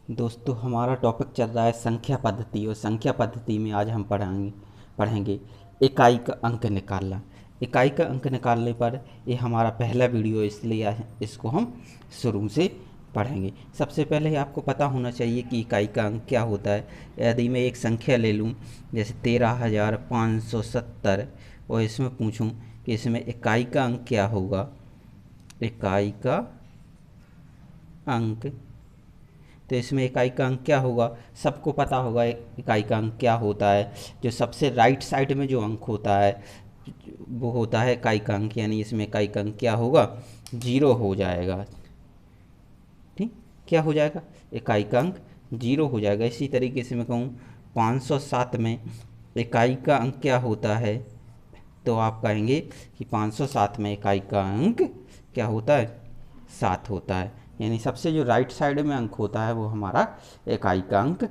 दोस्तों, हमारा टॉपिक चल रहा है संख्या पद्धति। और संख्या पद्धति में आज हम पढ़ेंगे इकाई का अंक निकालना। इकाई का अंक निकालने पर ये हमारा पहला वीडियो, इसलिए इसको हम शुरू से पढ़ेंगे। सबसे पहले आपको पता होना चाहिए कि इकाई का अंक क्या होता है। यदि मैं एक संख्या ले लूँ जैसे 13,570 और इसमें पूछूं कि इसमें इकाई का अंक क्या होगा, इकाई का अंक, तो इसमें इकाई का अंक क्या होगा, सबको पता होगा इकाई का अंक क्या होता है। जो सबसे राइट साइड में जो अंक होता है वो होता है इकाई का अंक, यानी इसमें इकाई का अंक क्या होगा, 0 हो जाएगा। ठीक, क्या हो जाएगा, इकाई का अंक 0 हो जाएगा। इसी तरीके से मैं कहूँ 507 में इकाई का अंक क्या होता है, तो आप कहेंगे कि 507 में इकाई का अंक क्या होता है, 7 होता है। यानी सबसे जो राइट साइड में अंक होता है वो हमारा इकाई का अंक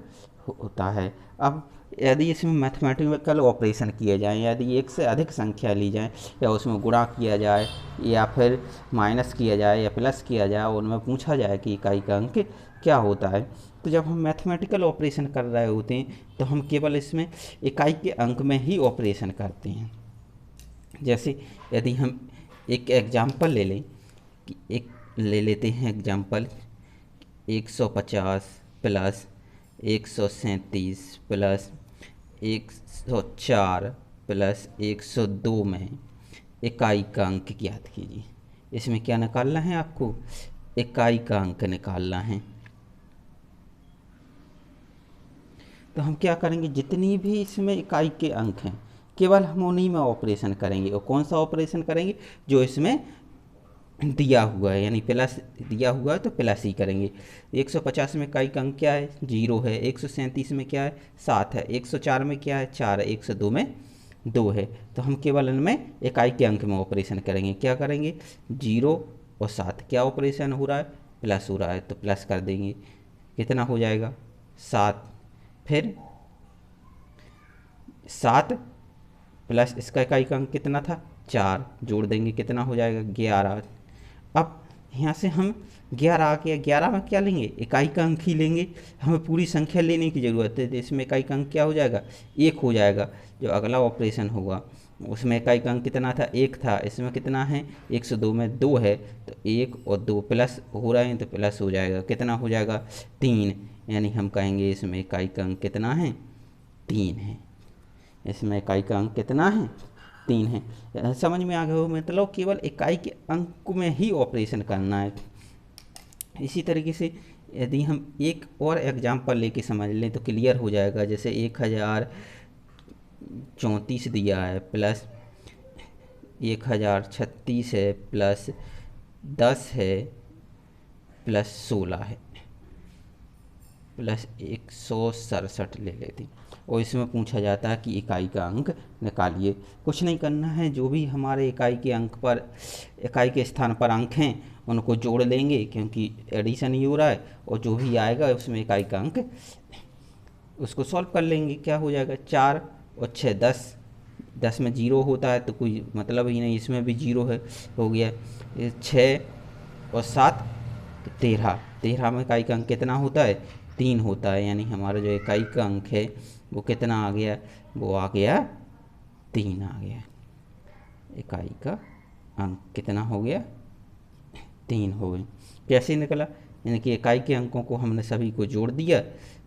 होता है। अब यदि इसमें मैथमेटिकल ऑपरेशन किए जाएँ, यदि एक से अधिक संख्या ली जाए या उसमें गुणा किया जाए या फिर माइनस किया जाए या प्लस किया जाए और उनमें पूछा जाए कि इकाई का अंक क्या होता है, तो जब हम मैथमेटिकल ऑपरेशन कर रहे होते हैं तो हम केवल इसमें इकाई के अंक में ही ऑपरेशन करते हैं। जैसे यदि हम एक एग्जाम्पल ले लें कि एक ले लेते हैं एग्जाम्पल 150 प्लस 137 प्लस 104 प्लस 102 में इकाई का अंक ज्ञात कीजिए। इसमें क्या निकालना है आपको, इकाई का अंक निकालना है। तो हम क्या करेंगे, जितनी भी इसमें इकाई के अंक हैं केवल हम उन्हीं में ऑपरेशन करेंगे। और कौन सा ऑपरेशन करेंगे, जो इसमें दिया हुआ है, यानी प्लस दिया हुआ है तो प्लस ही करेंगे। 150 में इकाई का अंक क्या है, 0 है। 137 में क्या है, 7 है। 104 में क्या है, 4 है। 102 में 2 है। तो हम केवल इनमें इकाई के अंक में ऑपरेशन करेंगे। क्या करेंगे, 0 और 7, क्या ऑपरेशन हो रहा है, प्लस हो रहा है तो प्लस कर देंगे। कितना हो जाएगा, 7। फिर 7 प्लस इसका इकाई का अंक कितना था, 4, जोड़ देंगे, कितना हो जाएगा, 11। अब यहाँ से हम 11 आ गया, 11 में क्या लेंगे, इकाई का अंक ही लेंगे। हमें पूरी संख्या लेने की ज़रूरत है, तो इसमें इकाई का अंक क्या हो जाएगा, 1 हो जाएगा। जो अगला ऑपरेशन होगा उसमें इकाई का अंक कितना था, 1 था। इसमें कितना है, 102 में 2 है, तो 1 और 2 प्लस हो रहे हैं तो प्लस हो जाएगा। कितना हो जाएगा, 3। यानी हम कहेंगे इसमें इकाई का अंक कितना है, 3 है। इसमें इकाई का अंक कितना है, 3 है। समझ में आ गया हो, मतलब केवल इकाई के अंक में ही ऑपरेशन करना है। इसी तरीके से यदि हम एक और एग्जांपल लेके समझ लें तो क्लियर हो जाएगा। जैसे 1034 दिया है प्लस 1036 है प्लस 10 है प्लस 16 है प्लस 167 ले लेते, और इसमें पूछा जाता है कि इकाई का अंक निकालिए। कुछ नहीं करना है, जो भी हमारे इकाई के अंक पर, इकाई के स्थान पर अंक हैं उनको जोड़ लेंगे, क्योंकि एडिशन ही हो रहा है। और जो भी आएगा उसमें इकाई का अंक, उसको सॉल्व कर लेंगे। क्या हो जाएगा, 4 और 6 10, 10 में 0 होता है तो कोई मतलब ही नहीं, इसमें भी 0 है, हो गया। 6 और 7 तो 13, 13 में इकाई का अंक कितना होता है, 3 होता है। यानी हमारा जो इकाई का अंक है वो कितना आ गया, वो आ गया 3 आ गया। इकाई का अंक कितना हो गया, 3 हो गए। कैसे निकला, यानी कि इकाई के अंकों को हमने सभी को जोड़ दिया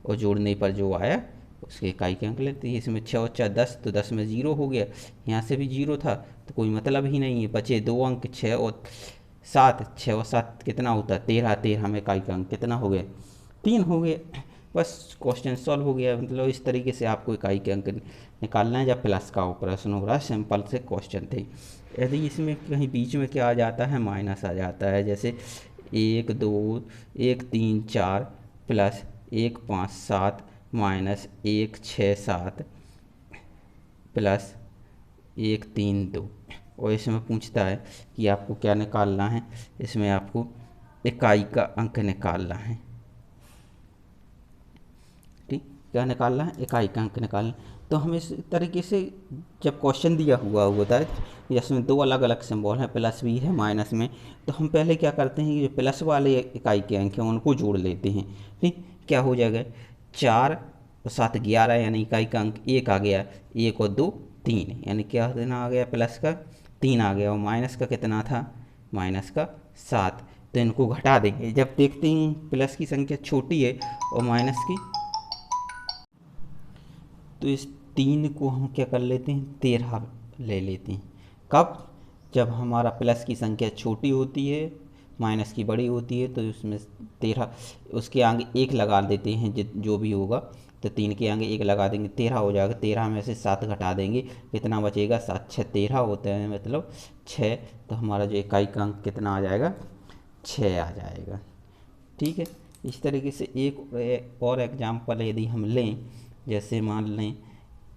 और जोड़ने पर जो आया उसके इकाई के अंक लेते हैं। इसमें 6 और 4 10, तो 10 में 0 हो गया। यहाँ से भी 0 था तो कोई मतलब ही नहीं है, बचे 2 अंक 6 और 7। 6 और 7 कितना होता है, 13, 13 में इकाई का अंक कितना हो गया, 3 हो गया। बस क्वेश्चन सॉल्व हो गया। मतलब इस तरीके से आपको इकाई के अंक निकालना है जब प्लस का ऑपरेशन हो रहा है। सिंपल से क्वेश्चन थे। यदि इसमें कहीं बीच में क्या आ जाता है, माइनस आ जाता है, जैसे 1 2 1 3 4 प्लस 1 5 7 माइनस 1 6 7 प्लस 1 3 2, और इसमें पूछता है कि आपको क्या निकालना है, इसमें आपको इकाई का अंक निकालना है। ठीक, क्या निकालना है, इकाई का अंक निकालना। तो हम इस तरीके से जब क्वेश्चन दिया हुआ होता है जिसमें दो अलग अलग सिंबल हैं, प्लस भी है माइनस में, तो हम पहले क्या करते हैं कि जो प्लस वाले इकाई के अंक हैं उनको जोड़ लेते हैं। ठीक, क्या हो जाएगा, 4 और 7 11, यानी इकाई का अंक 1 आ गया, 1 और 2 3, यानी क्या देना आ गया, प्लस का 3 आ गया, और माइनस का कितना था, माइनस का 7। तो इनको घटा देंगे, जब देखते हैं प्लस की संख्या छोटी है और माइनस की, तो इस 3 को हम क्या कर लेते हैं, 13 ले लेते हैं। कब, जब हमारा प्लस की संख्या छोटी होती है, माइनस की बड़ी होती है, तो उसमें 13, उसके आगे 1 लगा देते हैं, जो भी होगा, तो 3 के आगे 1 लगा देंगे, 13 हो जाएगा। 13 में से 7 घटा देंगे, कितना बचेगा, 7 6 13 होता है, मतलब 6। तो हमारा जो इकाई का अंक कितना आ जाएगा, 6 आ जाएगा। ठीक है, इस तरीके से एक और एग्जाम्पल यदि हम लें, जैसे मान लें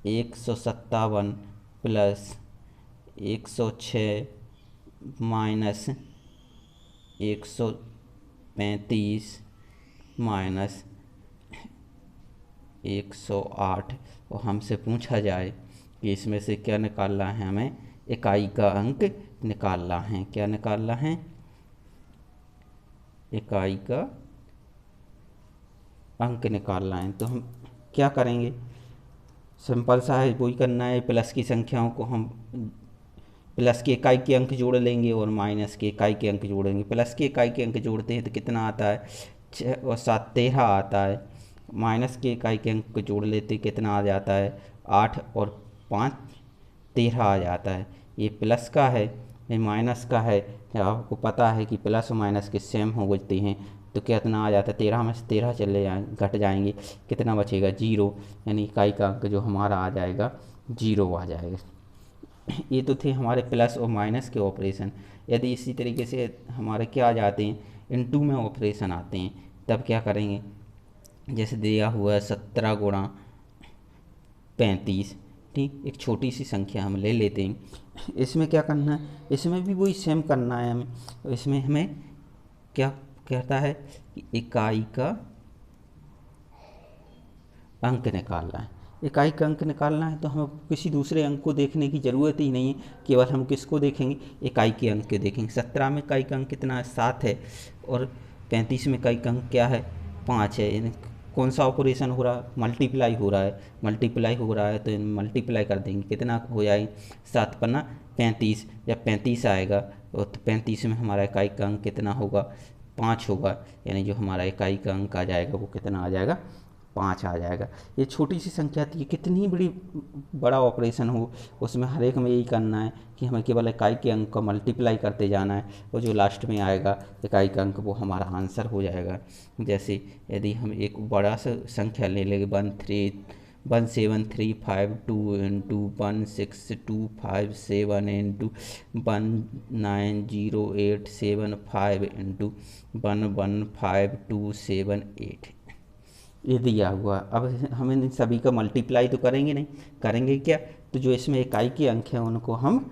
157 प्लस 106 माइनस 135 माइनस 108, और हमसे पूछा जाए कि इसमें से क्या निकालना है, हमें इकाई का अंक निकालना है। क्या निकालना है, इकाई का अंक निकालना है। तो हम क्या करेंगे, सिंपल सा है, वही करना है, प्लस की संख्याओं को हम प्लस के इकाई के अंक जोड़ लेंगे और माइनस के इकाई के अंक जोड़ेंगे। प्लस के इकाई के अंक जोड़ते हैं तो कितना आता है, 6 और 7 13 आता है। माइनस के इकाई के अंक जोड़ लेते कितना आ जाता है, 8 और 5 13 आ जाता है। ये प्लस का है, ये माइनस का है। आपको पता है कि प्लस और माइनस के सेम हो जाते हैं, तो कितना आ जाता है, 13 में से 13 चले घट जाएंगे, कितना बचेगा, 0, यानी इकाई का अंक जो हमारा आ जाएगा 0 आ जाएगा। ये तो थे हमारे प्लस और माइनस के ऑपरेशन। यदि इसी तरीके से हमारे क्या आ जाते हैं, इनटू में ऑपरेशन आते हैं, तब क्या करेंगे, जैसे दिया हुआ है 17 गुणा 35, ठीक, एक छोटी सी संख्या हम ले लेते हैं। इसमें क्या करना है, इसमें भी वही सेम करना है हमें। इसमें हमें क्या कहता है कि इकाई का अंक निकालना है। इकाई का अंक निकालना है तो हमें किसी दूसरे अंक को देखने की ज़रूरत ही नहीं है, केवल हम किसको देखेंगे, इकाई के अंक के देखेंगे। 17 में इकाई का अंक कितना है, 7 है, और 35 में इकाई का अंक क्या है, 5 है। यानी कौन सा ऑपरेशन हो रहा है, मल्टीप्लाई हो रहा है, मल्टीप्लाई हो रहा है, तो मल्टीप्लाई कर देंगे, कितना हो जाएगा, 7 पन्ना 35। जब 35 आएगा तो 35 में हमारा इकाई का अंक कितना होगा, 5 होगा, यानी जो हमारा इकाई का अंक आ जाएगा वो कितना आ जाएगा, 5 आ जाएगा। ये छोटी सी संख्या थी, कितनी बड़ा ऑपरेशन हो, उसमें हर एक में यही करना है कि हमें केवल इकाई के अंक को मल्टीप्लाई करते जाना है, और जो लास्ट में आएगा इकाई का अंक वो हमारा आंसर हो जाएगा। जैसे यदि हम एक बड़ा सा संख्या ले लेंगे, 17352 इंटू 16257 इंटू 19087 इंटू 115278, ये दिया हुआ। अब हम इन सभी का मल्टीप्लाई तो करेंगे नहीं, करेंगे क्या, तो जो इसमें इकाई के अंक हैं उनको हम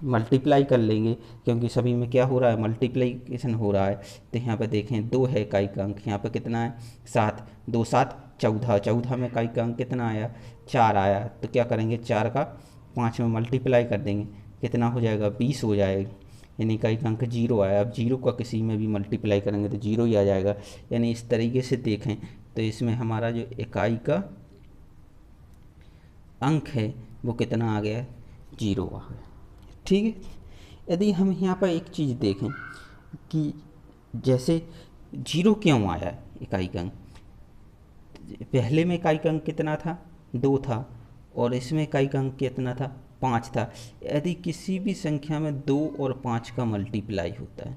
मल्टीप्लाई कर लेंगे, क्योंकि सभी में क्या हो रहा है, मल्टीप्लिकेशन हो रहा है। तो यहाँ पर देखें 2 है इकाई का अंक, यहाँ पर कितना है, 7, 2 7 14, 14 में इकाई का अंक कितना आया, 4 आया। तो क्या करेंगे, 4 का 5 में मल्टीप्लाई कर देंगे, कितना हो जाएगा, 20 हो जाएगा, यानी इकाई का अंक 0 आया। अब 0 का किसी में भी मल्टीप्लाई करेंगे तो 0 ही आ जाएगा। यानी इस तरीके से देखें तो इसमें हमारा जो इकाई का अंक है वो कितना आ गया, 0 आ गया। ठीक है, यदि हम यहाँ पर एक चीज़ देखें कि जैसे 0 क्यों आया इकाई का अंक, पहले में इकाई का अंक कितना था, 2 था, और इसमें इकाई का अंक कितना था, 5 था। यदि किसी भी संख्या में 2 और 5 का मल्टीप्लाई होता है,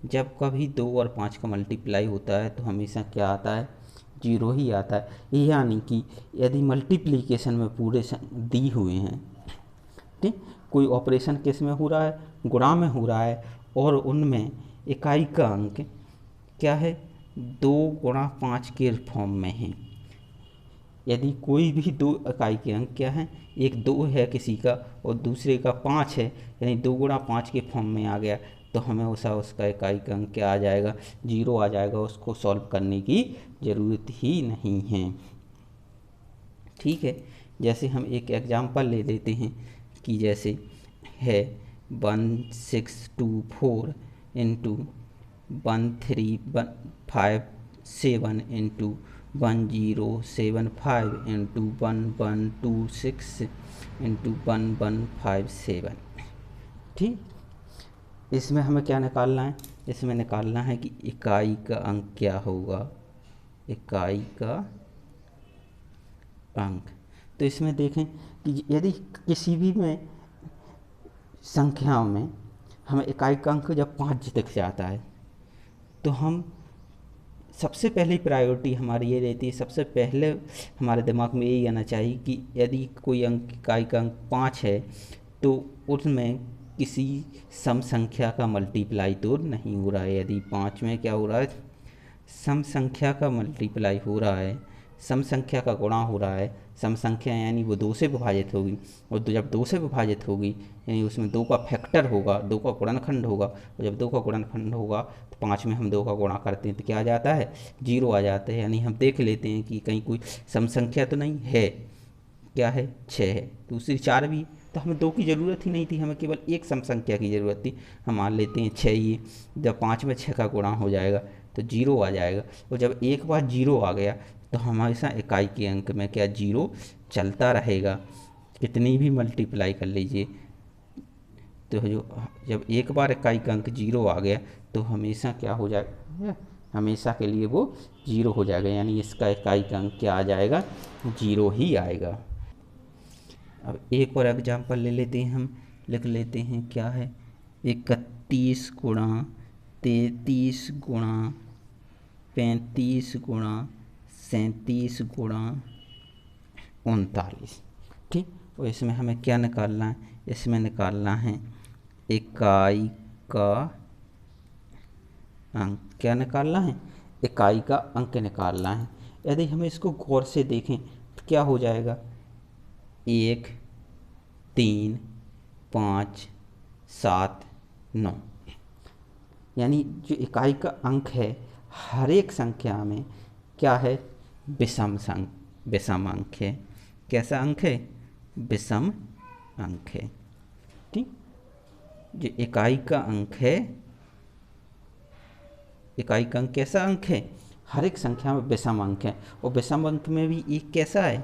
जब कभी 2 और 5 का मल्टीप्लाई होता है तो हमेशा क्या आता है, 0 ही आता है। यानी कि यदि मल्टीप्लिकेशन में पूरे दी हुए हैं, ठीक, कोई ऑपरेशन किस में हो रहा है, गुणा में हो रहा है, और उनमें इकाई का अंक क्या है, 2 गुणा 5 के फॉर्म में है। यदि कोई भी 2 इकाई के अंक क्या है, एक 2 है किसी का और दूसरे का 5 है, यानी 2 गुणा 5 के फॉर्म में आ गया, तो हमें उसका इकाई का अंक क्या आ जाएगा, 0 आ जाएगा। उसको सॉल्व करने की ज़रूरत ही नहीं है। ठीक है, जैसे हम एक एग्जाम्पल ले लेते हैं कि जैसे है 1624 इंटू 1357 इंटू 1075 इंटू 1126 इंटू 1157। ठीक, इसमें हमें क्या निकालना है? इसमें निकालना है कि इकाई का अंक क्या होगा, इकाई का अंक। तो इसमें देखें कि यदि किसी भी में संख्याओं में हमें इकाई का अंक जब 5 दिख जाता है तो हम सबसे पहली प्रायोरिटी हमारी ये रहती है, सबसे पहले हमारे दिमाग में यही आना चाहिए कि यदि कोई अंक, इकाई का अंक 5 है तो उसमें किसी सम संख्या का मल्टीप्लाई तो नहीं हो रहा है। यदि 5 में क्या हो रहा है, सम संख्या का मल्टीप्लाई हो रहा है, सम संख्या का गुणा हो रहा है। सम संख्या यानी वो 2 से विभाजित होगी, और जब 2 से विभाजित होगी यानी उसमें 2 का फैक्टर होगा, 2 का गुणनखंड होगा, और जब 2 का गुणनखंड होगा तो 5 में हम 2 का गुणा करते हैं तो क्या आ जाता है, 0 आ जाता है। यानी हम देख लेते हैं कि कहीं कोई सम संख्या तो नहीं है, क्या है, 6 है, दूसरी 4 भी, तो हमें 2 की ज़रूरत ही नहीं थी, हमें केवल एक सम संख्या की ज़रूरत थी। हम मान लेते हैं 6 ही, जब 5 में 6 का गुणा हो जाएगा तो 0 आ जाएगा। और जब एक बार 0 आ गया तो हमेशा इकाई के अंक में क्या 0 चलता रहेगा, कितनी भी मल्टीप्लाई कर लीजिए। तो जो जब एक बार इकाई का अंक 0 आ गया तो हमेशा क्या हो जाएगा, हमेशा के लिए वो 0 हो जाएगा, यानी इसका इकाई का अंक क्या आ जाएगा, 0 ही आएगा। अब एक और एग्जाम्पल ले लेते हैं, हम लिख लेते हैं क्या है, 31 गुणा 33 गुणा 35 गुणा 37 गुणा 39। ठीक, और इसमें हमें क्या निकालना है, इसमें निकालना है इकाई का अंक। क्या निकालना है, इकाई का अंक निकालना है। यदि हम इसको गौर से देखें तो क्या हो जाएगा, 1 3 5 7 9, यानी जो इकाई का अंक है हर एक संख्या में क्या है, विषम अंक है। कैसा अंक है, विषम अंक है। ठीक, जो इकाई का अंक है, इकाई का अंक कैसा अंक है, हर एक संख्या में विषम अंक है, और विषम अंक में भी एक कैसा है,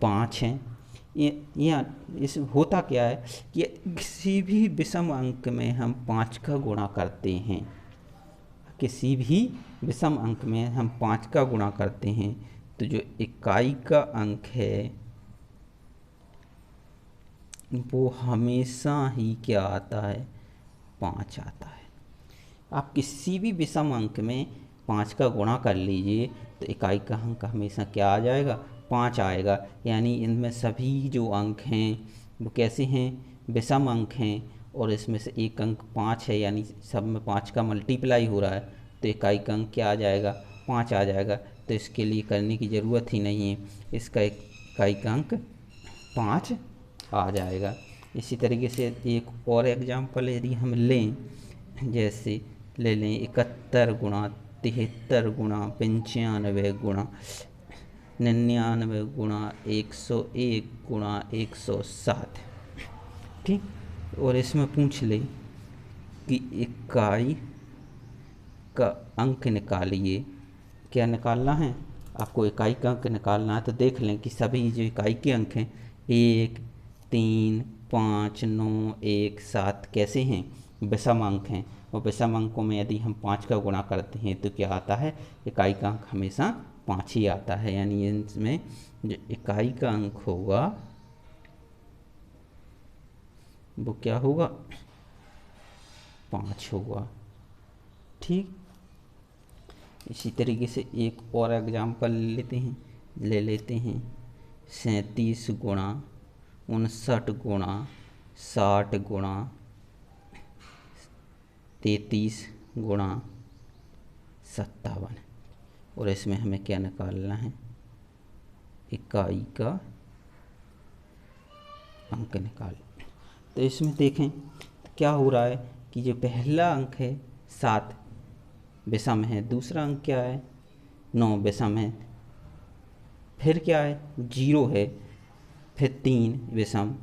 5 है। या इस होता क्या है कि किसी भी विषम अंक में हम 5 का गुणा करते हैं, किसी भी विषम अंक में हम 5 का गुणा करते हैं तो जो इकाई का अंक है वो हमेशा ही क्या आता है, 5 आता है। आप किसी भी विषम अंक में 5 का गुणा कर लीजिए तो इकाई का अंक हमेशा क्या आ जाएगा, 5 आएगा। यानी इनमें सभी जो अंक हैं वो कैसे हैं, विषम अंक हैं, और इसमें से एक अंक 5 है, यानी सब में 5 का मल्टीप्लाई हो रहा है तो इकाई का अंक क्या आ जाएगा, 5 आ जाएगा। तो इसके लिए करने की ज़रूरत ही नहीं है, इसका इकाई का अंक 5 आ जाएगा। इसी तरीके से एक और एग्जाम्पल यदि हम लें, जैसे ले लें 71 गुणा 73 गुणा 95 गुणा 99 गुणा 101 गुणा 107। ठीक, और इसमें पूछ ले कि इकाई का अंक निकालिए। क्या निकालना है, आपको इकाई का अंक निकालना है। तो देख लें कि सभी जो इकाई के अंक हैं 1 3 5 9 1 7 कैसे हैं, विषम अंक हैं, और विषम अंकों में यदि हम 5 का गुणा करते हैं तो क्या आता है, इकाई का अंक हमेशा 5 ही आता है। यानी इसमें जो इकाई का अंक होगा वो क्या होगा, 5 होगा। ठीक, इसी तरीके से एक और एग्जाम्पल ले लेते हैं 37 गुणा 59 गुणा 60 गुणा 33 गुणा 57, और इसमें हमें क्या निकालना है, इकाई का अंक निकाल। तो इसमें देखें क्या हो रहा है कि जो पहला अंक है 7 विषम है, दूसरा अंक क्या है 9 विषम है, फिर क्या है 0 है, फिर 3 विषम,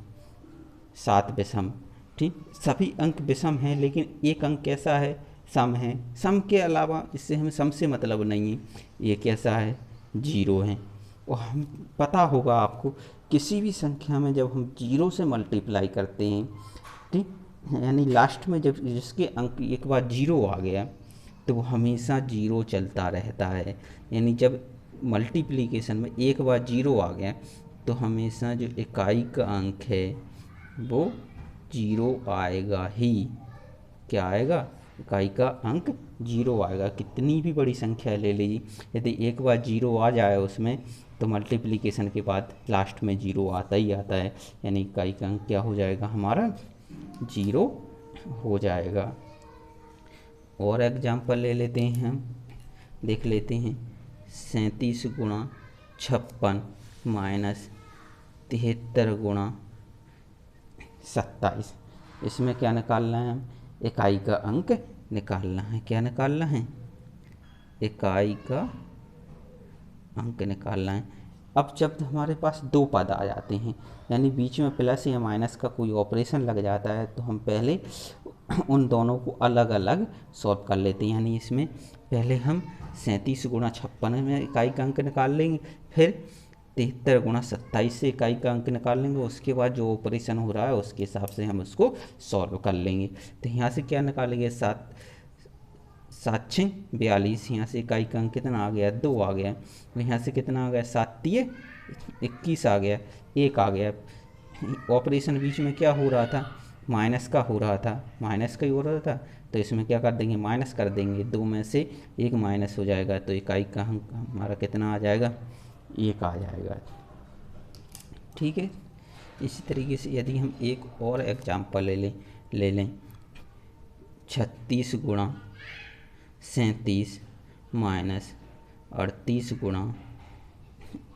7 विषम। ठीक, सभी अंक विषम हैं, लेकिन एक अंक कैसा है, सम है। सम के अलावा इससे हमें सम से मतलब नहीं है, ये कैसा है, 0 है। और हम पता होगा आपको, किसी भी संख्या में जब हम 0 से मल्टीप्लाई करते हैं, ठीक, यानी लास्ट में जब जिसके अंक एक बार 0 आ गया तो वो हमेशा 0 चलता रहता है। यानी जब मल्टीप्लिकेशन में एक बार 0 आ गया तो हमेशा जो इकाई का अंक है वो 0 आएगा ही। क्या आएगा, इकाई का अंक 0 आएगा। कितनी भी बड़ी संख्या ले लीजिए, यदि एक बार 0 आ जाए उसमें तो मल्टीप्लिकेशन के बाद लास्ट में 0 आता ही आता है, यानी इकाई का अंक क्या हो जाएगा, हमारा 0 हो जाएगा। और एग्जाम्पल ले लेते हैं, हम देख लेते हैं। 37 गुणा 56 माइनस 73 गुणा 27। इसमें क्या निकालना है, हम इकाई का अंक निकालना है। क्या निकालना है, इकाई का अंक निकालना है। अब जब हमारे पास दो पद आ जाते हैं, यानी बीच में प्लस या माइनस का कोई ऑपरेशन लग जाता है, तो हम पहले उन दोनों को अलग अलग सॉल्व कर लेते हैं। यानी इसमें पहले हम 37 गुणा 56 में इकाई का अंक निकाल लेंगे, फिर 73 गुणा 27 से इकाई का अंक निकाल लेंगे। उसके बाद जो ऑपरेशन हो रहा है उसके हिसाब से हम उसको सॉल्व कर लेंगे। तो यहाँ से क्या निकालेंगे, 7 6 42। यहाँ से इकाई का अंक कितना आ गया, 2 आ गया। यहाँ से कितना आ गया, 7 3 21 आ गया, 1 आ गया। ऑपरेशन बीच में क्या हो रहा था, माइनस का हो रहा था, माइनस का ही हो रहा था, तो इसमें क्या कर देंगे, माइनस कर देंगे। 2 में से 1 माइनस हो जाएगा, तो इकाई का अंक हमारा कितना आ जाएगा, 1 आ जाएगा। ठीक है। इसी तरीके से यदि हम एक और एग्जाम्पल ले लें 36 गुणा 37 माइनस 38 गुणा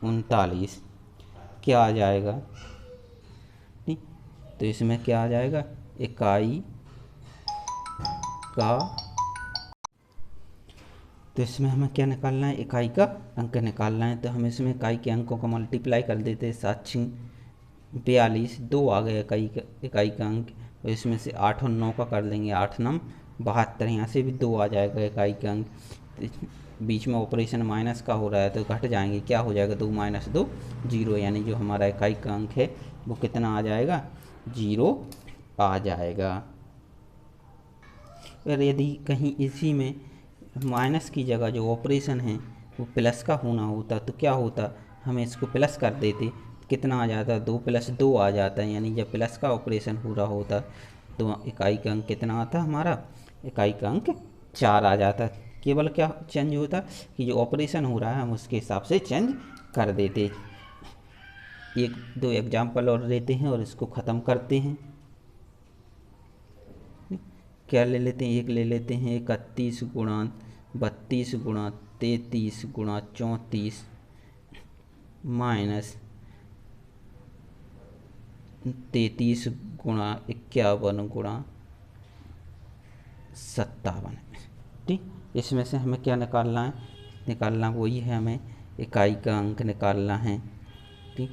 39, क्या आ जाएगा, ठीक। तो इसमें क्या आ जाएगा, इकाई का, तो इसमें हमें क्या निकालना है, इकाई का अंक निकालना है। तो हम इसमें इकाई के अंकों को मल्टीप्लाई कर देते हैं। 7 6 42, 2 आ गया इकाई का अंक। और इसमें से 8 और 9 का कर देंगे, 8 9 72। यहाँ से भी 2 आ जाएगा इकाई का अंक। तो बीच में ऑपरेशन माइनस का हो रहा है तो घट जाएंगे, क्या हो जाएगा, 2 - 2 0। यानी जो हमारा इकाई का अंक है वो कितना आ जाएगा, 0 आ जाएगा। और यदि कहीं इसी में माइनस की जगह जो ऑपरेशन है वो प्लस का होना होता तो क्या होता, हमें इसको प्लस कर देते, कितना आ जाता, 2 + 2 आ जाता है। यानी जब प्लस का ऑपरेशन हो रहा होता तो इकाई का अंक कितना आता, हमारा इकाई का अंक 4 आ जाता। केवल क्या चेंज होता कि जो ऑपरेशन हो रहा है हम उसके हिसाब से चेंज कर देते। 1-2 एग्जाम्पल और लेते हैं और इसको ख़त्म करते हैं। क्या ले लेते हैं, एक ले लेते हैं 31 गुणा 32 गुणा 33 गुणा 34 माइनस 33 गुणा 51 गुणा 57। ठीक, इसमें से हमें क्या निकालना है, निकालना वही है, हमें इकाई का अंक निकालना है। ठीक,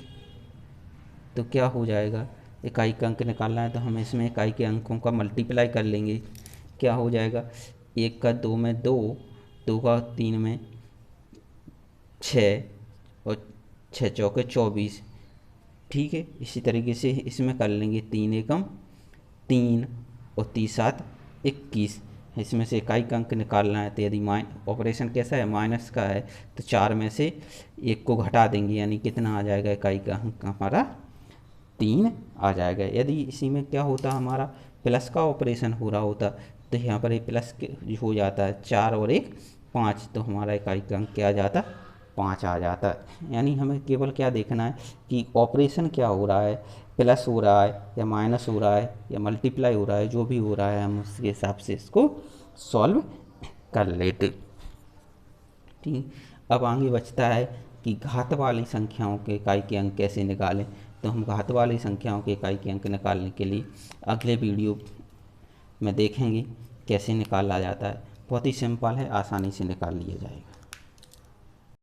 तो क्या हो जाएगा, इकाई का अंक निकालना है तो हम इसमें इकाई के अंकों का मल्टीप्लाई कर लेंगे। क्या हो जाएगा, 1 का 2 में 2, 2 का 3 में 6 और 6 चौके 24। ठीक है, इसी तरीके से इसमें कर लेंगे 3 एकम 3 और 3 7 21। इसमें से इकाई का अंक निकालना है तो यदि ऑपरेशन कैसा है, माइनस का है, तो 4 में से 1 को घटा देंगे, यानी कितना आ जाएगा, इकाई का अंक हमारा 3 आ जाएगा। यदि इसी में क्या होता, हमारा प्लस का ऑपरेशन हो रहा होता तो यहाँ पर ये प्लस हो जाता है, 4 और 1 5, तो हमारा इकाई का अंक क्या आ जाता, 5 आ जाता है। यानी हमें केवल क्या देखना है कि ऑपरेशन क्या हो रहा है, प्लस हो रहा है या माइनस हो रहा है या मल्टीप्लाई हो रहा है, जो भी हो रहा है हम उसके हिसाब से इसको सॉल्व कर लेते। ठीक, अब आगे बचता है कि घात वाली संख्याओं के इकाई के अंक कैसे निकालें। तो हम घात वाली संख्याओं के इकाई के अंक निकालने के लिए अगले वीडियो में देखेंगे कैसे निकाला जाता है। बहुत ही सिंपल है, आसानी से निकाल लिया जाएगा।